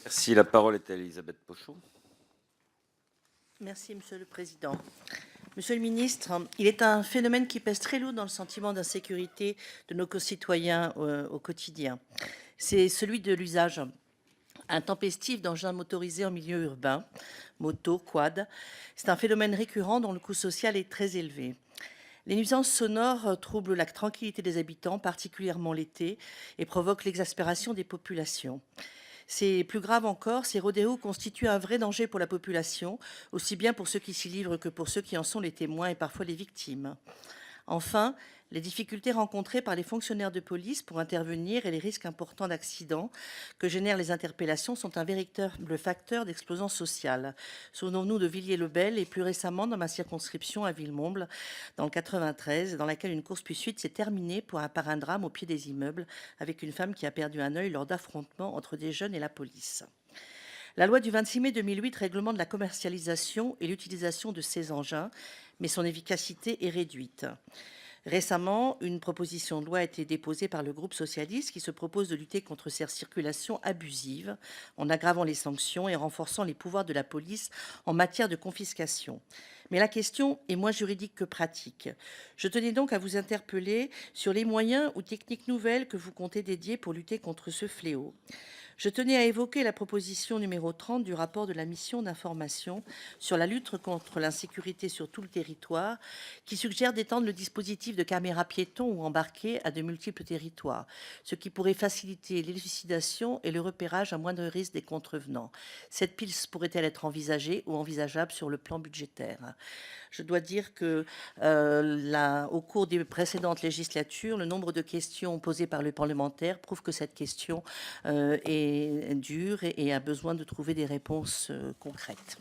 Merci. La parole est à Elisabeth Pochon. Merci, Monsieur le Président. Monsieur le ministre, il est un phénomène qui pèse très lourd dans le sentiment d'insécurité de nos concitoyens au quotidien. C'est celui de l'usage intempestif d'engins motorisés en milieu urbain, moto, quad. C'est un phénomène récurrent dont le coût social est très élevé. Les nuisances sonores troublent la tranquillité des habitants, particulièrement l'été, et provoquent l'exaspération des populations. C'est plus grave encore, ces rodéos constituent un vrai danger pour la population, aussi bien pour ceux qui s'y livrent que pour ceux qui en sont les témoins et parfois les victimes. Enfin, les difficultés rencontrées par les fonctionnaires de police pour intervenir et les risques importants d'accidents que génèrent les interpellations sont un véritable facteur d'explosion sociale. Souvenons-nous de Villiers-le-Bel et plus récemment dans ma circonscription à Villemomble, dans le 93, dans laquelle une course-poursuite s'est terminée par un drame au pied des immeubles avec une femme qui a perdu un œil lors d'affrontements entre des jeunes et la police. La loi du 26 mai 2008 réglemente la commercialisation et l'utilisation de ces engins, mais son efficacité est réduite. Récemment, une proposition de loi a été déposée par le groupe socialiste qui se propose de lutter contre ces circulations abusives en aggravant les sanctions et renforçant les pouvoirs de la police en matière de confiscation. Mais la question est moins juridique que pratique. Je tenais donc à vous interpeller sur les moyens ou techniques nouvelles que vous comptez dédier pour lutter contre ce fléau. Je tenais à évoquer la proposition numéro 30 du rapport de la mission d'information sur la lutte contre l'insécurité sur tout le territoire, qui suggère d'étendre le dispositif de caméras piétons ou embarquées à de multiples territoires, ce qui pourrait faciliter l'élucidation et le repérage à moindre risque des contrevenants. Cette piste pourrait-elle être envisagée ou envisageable sur le plan budgétaire ? Je dois dire que au cours des précédentes législatures, le nombre de questions posées par les parlementaires prouve que cette question est dure et a besoin de trouver des réponses concrètes.